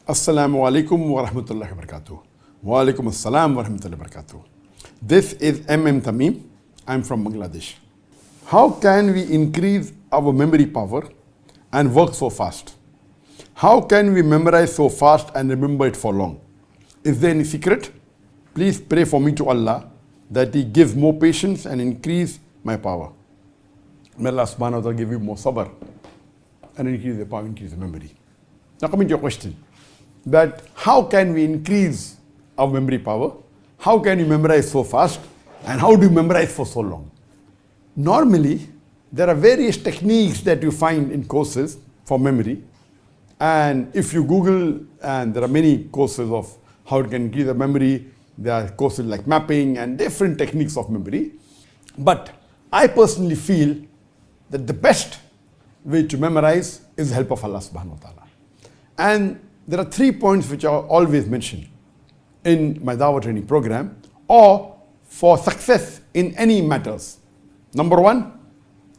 Assalamu alaikum wa rahmatullahi wa barakatuh. Wa alaikum assalam wa rahmatullahi wa barakatuh. This is M. Tamim. I'm from Bangladesh. How can we increase our memory power and work so fast? How can we memorize so fast and remember it for long? Is there any secret? Please pray for me to Allah that He gives more patience and increase my power. May Allah subhanahu wa ta'ala give you more sabr and increase the power, increase the memory. Now coming to your question, that how can we increase our memory power? How can you memorize so fast? And how do you memorize for so long? Normally, there are various techniques that you find in courses for memory. And if you Google, and there are many courses of how you can increase the memory, there are courses like mapping and different techniques of memory. But I personally feel that the best way to memorize is the help of Allah subhanahu wa ta'ala. And there are 3 points which are always mentioned in my Dawah training program or for success in any matters. Number 1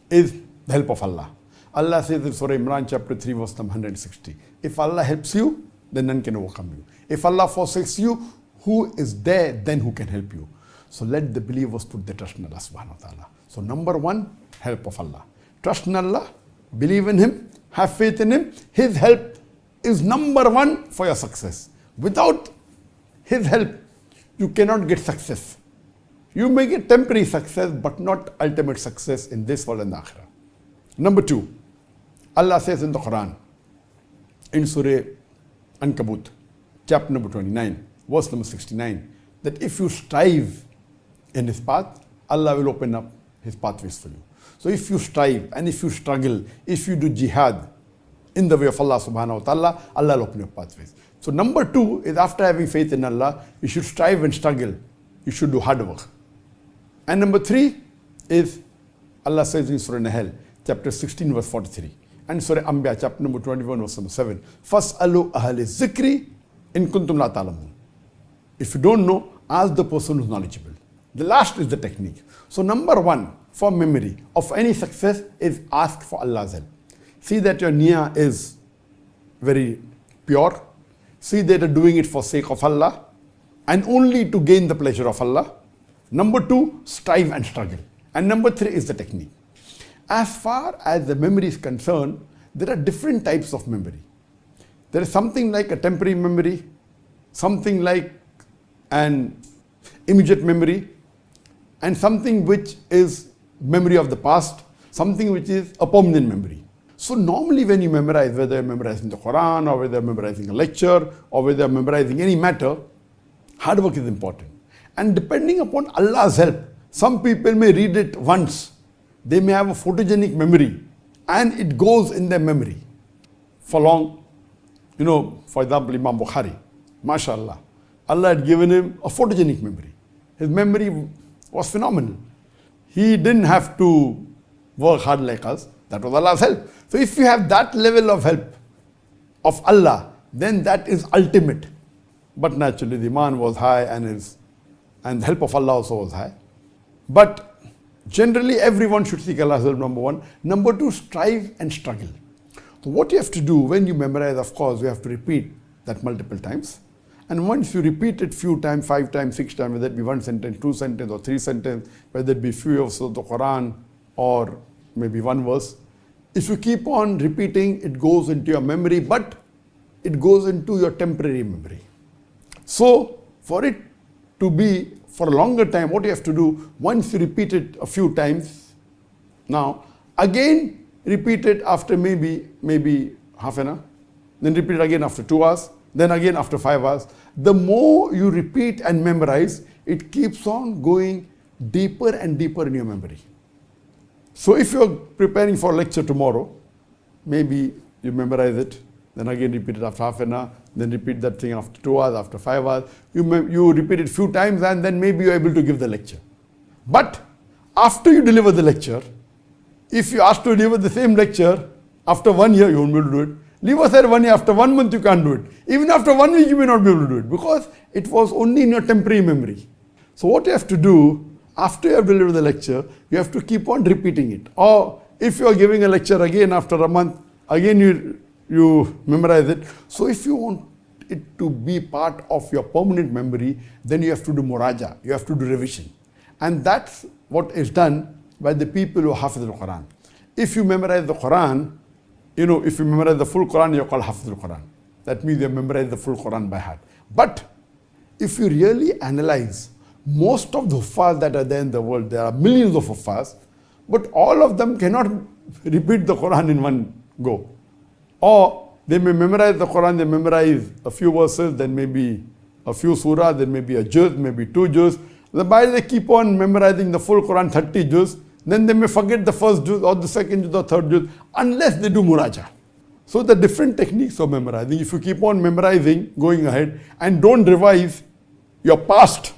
is the help of Allah. Allah says in Surah Imran chapter 3 verse number 160, if Allah helps you, then none can overcome you. If Allah forsakes you, who is there then who can help you? So let the believers put their trust in Allah subhanahu wa ta'ala. So number 1, help of Allah. Trust in Allah, believe in Him, have faith in Him. His help is number 1 for your success. Without His help, you cannot get success. You may get temporary success, but not ultimate success in this world and the akhirah. Number 2, Allah says in the Quran, in Surah Ankabut, chapter number 29, verse number 69, that if you strive in His path, Allah will open up His pathways for you. So if you strive and if you struggle, if you do jihad in the way of Allah subhanahu wa ta'ala, Allah will open your pathways. So number 2 is after having faith in Allah, you should strive and struggle. You should do hard work. And number 3 is Allah says in Surah Nahl, chapter 16, verse 43. And Surah Anbiya, chapter number 21, verse number 7. Fas'alu ahli zikri in kuntum la ta'lamun. If you don't know, ask the person who's knowledgeable. The last is the technique. So number 1 for memory of any success is ask for Allah's help. See that your niyyah is very pure. See that you're doing it for sake of Allah and only to gain the pleasure of Allah. Number 2, strive and struggle. And number 3 is the technique. As far as the memory is concerned, there are different types of memory. There is something like a temporary memory, something like an immediate memory, and something which is memory of the past, something which is a permanent memory. So normally when you memorize, whether you're memorizing the Quran or whether you're memorizing a lecture or whether you're memorizing any matter, hard work is important. And depending upon Allah's help, some people may read it once. They may have a photogenic memory and it goes in their memory for long. You know, for example, Imam Bukhari, mashallah, Allah had given him a photogenic memory. His memory was phenomenal. He didn't have to work hard like us. That was Allah's help. So if you have that level of help of Allah, then that is ultimate. But naturally the iman was high and the help of Allah also was high. But generally everyone should seek Allah's help, number 1. Number 2, strive and struggle. So what you have to do when you memorize, of course, you have to repeat that multiple times. And once you repeat it few times, 5 times, 6 times, whether it be 1 sentence, 2 sentences or 3 sentences, whether it be few of the Quran or maybe 1 verse, if you keep on repeating, it goes into your memory, but it goes into your temporary memory. So for it to be for a longer time, what you have to do, once you repeat it a few times, now again repeat it after maybe half an hour, then repeat it again after 2 hours, then again after 5 hours. The more you repeat and memorize, it keeps on going deeper and deeper in your memory. So if you're preparing for a lecture tomorrow, maybe you memorize it, then again repeat it after half an hour, then repeat that thing after 2 hours, after 5 hours. You repeat it few times and then maybe you're able to give the lecture. But after you deliver the lecture, if you ask to deliver the same lecture after 1 year, you won't be able to do it. Leave aside 1 year, after 1 month you can't do it. Even after 1 week you may not be able to do it because it was only in your temporary memory. So what you have to do, after you have delivered the lecture, you have to keep on repeating it. Or if you are giving a lecture again after a month, again you memorize it. So if you want it to be part of your permanent memory, then you have to do muraja, you have to do revision. And that's what is done by the people who hafiz al-Quran. If you memorize the Quran, if you memorize the full Quran, you're called hafiz al-Quran. That means you memorize the full Quran by heart. But if you really analyze most of the huffaz that are there in the world, there are millions of huffaz, but all of them cannot repeat the Quran in one go. Or they may memorize the Quran, they memorize a few verses, then maybe a few surah, then maybe a juz, maybe two juz. While they keep on memorizing the full Quran, 30 juz, then they may forget the first juz or the second juz or third juz, unless they do muraja. So the different techniques of memorizing, if you keep on memorizing, going ahead, and don't revise your past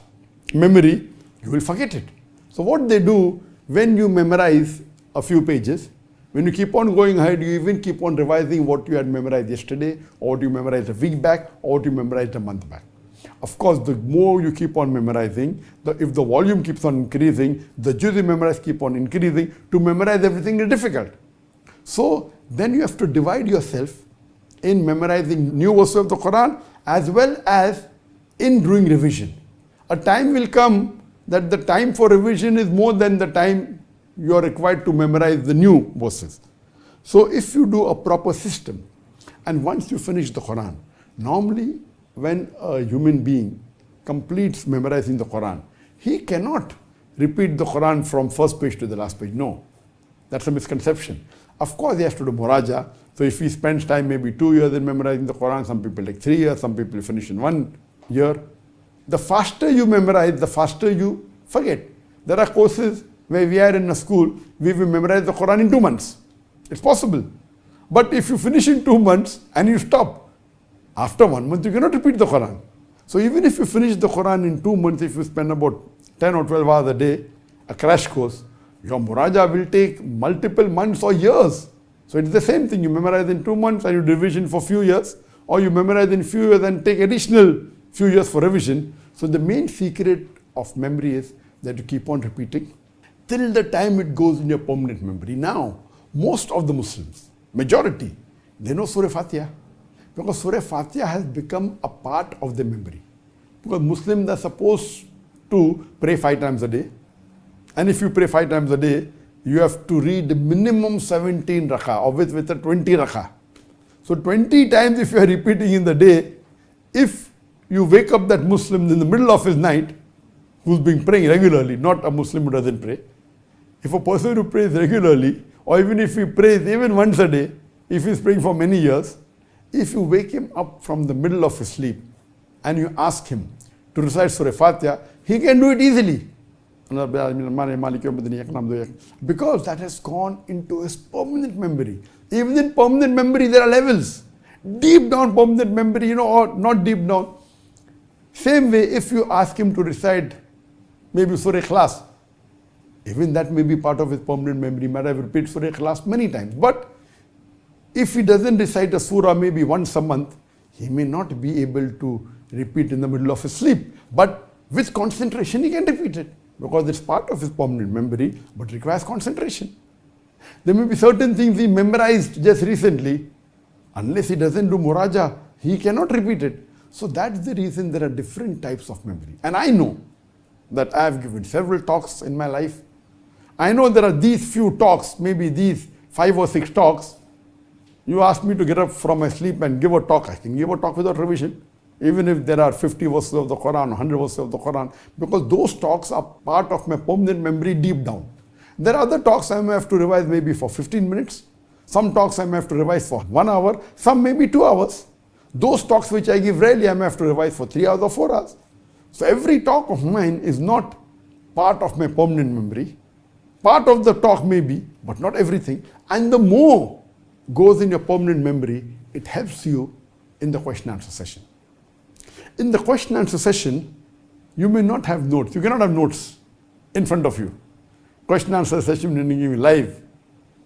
memory, you will forget it. So what they do, when you memorize a few pages, when you keep on going ahead, you even keep on revising what you had memorized yesterday, or what you memorized a week back, or what you memorized a month back. Of course, the more you keep on memorizing, if the volume keeps on increasing, the juz you memorize keep on increasing. To memorize everything is difficult. So then you have to divide yourself in memorizing new verses of the Quran as well as in doing revision. A time will come that the time for revision is more than the time you are required to memorize the new verses. So if you do a proper system, and once you finish the Quran, normally when a human being completes memorizing the Quran, he cannot repeat the Quran from first page to the last page. No, that's a misconception. Of course, he has to do muraja. So if he spends time maybe 2 years in memorizing the Quran, some people take 3 years, some people finish in 1 year. The faster you memorize, the faster you forget. There are courses where we are in a school, we will memorize the Quran in 2 months. It's possible. But if you finish in 2 months and you stop, after 1 month you cannot repeat the Quran. So even if you finish the Quran in 2 months, if you spend about 10 or 12 hours a day, a crash course, your muraja will take multiple months or years. So it's the same thing. You memorize in 2 months and you do revision for few years, or you memorize in few years and take additional few years for revision. So the main secret of memory is that you keep on repeating till the time it goes in your permanent memory. Now, most of the Muslims, majority, they know Surah Fatiha, because Surah Fatiha has become a part of their memory. Because Muslims are supposed to pray 5 times a day. And if you pray 5 times a day, you have to read minimum 17 rakah, or with a 20 rakah. So 20 times if you are repeating in the day, if you wake up that Muslim in the middle of his night, who's been praying regularly, not a Muslim who doesn't pray. If a person who prays regularly, or even if he prays even once a day, if he's praying for many years, if you wake him up from the middle of his sleep and you ask him to recite Surah Fatiha, he can do it easily. Because that has gone into his permanent memory. Even in permanent memory, there are levels. Deep down permanent memory, or not deep down. Same way, if you ask him to recite maybe Surah Ikhlas, even that may be part of his permanent memory. He might have repeated Surah Ikhlas many times. But if he doesn't recite a surah maybe once a month, he may not be able to repeat in the middle of his sleep. But with concentration, he can repeat it, because it's part of his permanent memory, but requires concentration. There may be certain things he memorized just recently. Unless he doesn't do muraja, he cannot repeat it. So that's the reason there are different types of memory. And I know that I have given several talks in my life. I know there are these few talks, maybe these 5 or 6 talks. You ask me to get up from my sleep and give a talk. I can give a talk without revision. Even if there are 50 verses of the Quran, 100 verses of the Quran, because those talks are part of my permanent memory deep down. There are other talks I may have to revise maybe for 15 minutes. Some talks I may have to revise for 1 hour. Some maybe 2 hours. Those talks which I give rarely, I may have to revise for 3 hours or 4 hours. So every talk of mine is not part of my permanent memory. Part of the talk may be, but not everything. And the more goes in your permanent memory, it helps you in the question answer session. In the question answer session, you may not have notes. You cannot have notes in front of you. Question answer session when you give live.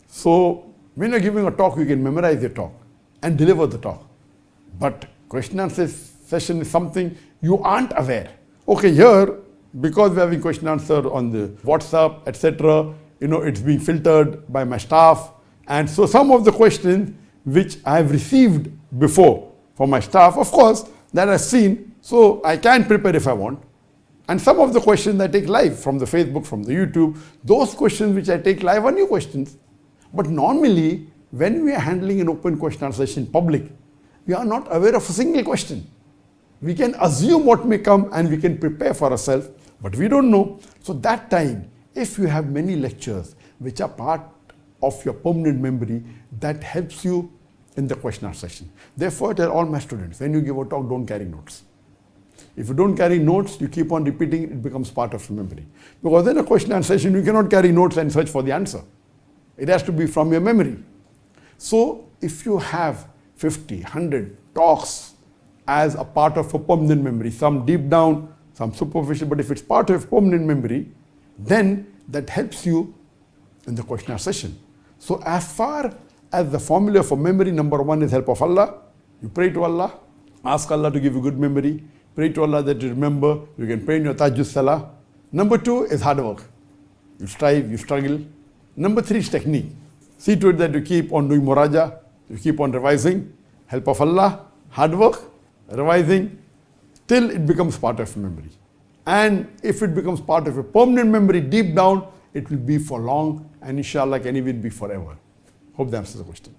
So when you're giving a talk, you can memorize your talk and deliver the talk. But question answer session is something you aren't aware. Okay, here, because we're having question answer on the WhatsApp, etc., it's being filtered by my staff. And so some of the questions which I have received before, for my staff, of course, that I've seen, so I can prepare if I want. And some of the questions I take live from the Facebook, from the YouTube, those questions which I take live are new questions. But normally, when we are handling an open question answer session in public, we are not aware of a single question. We can assume what may come and we can prepare for ourselves, but we don't know. So that time, if you have many lectures which are part of your permanent memory, that helps you in the question answer session. Therefore, I tell all my students, when you give a talk, don't carry notes. If you don't carry notes, you keep on repeating, it becomes part of your memory. Because in a question answer session, you cannot carry notes and search for the answer. It has to be from your memory. So if you have 50, 100 talks as a part of a permanent memory, some deep down, some superficial, but if it's part of permanent memory, then that helps you in the question answer session. So as far as the formula for memory, number one is help of Allah. You pray to Allah, ask Allah to give you good memory, pray to Allah that you remember, you can pray in your Tahajjud Salah. Number two is hard work. You strive, you struggle. Number three is technique. See to it that you keep on doing muraja, you keep on revising, help of Allah, hard work, revising, till it becomes part of your memory. And if it becomes part of a permanent memory deep down, it will be for long, and inshallah can even be forever. Hope that answers the question.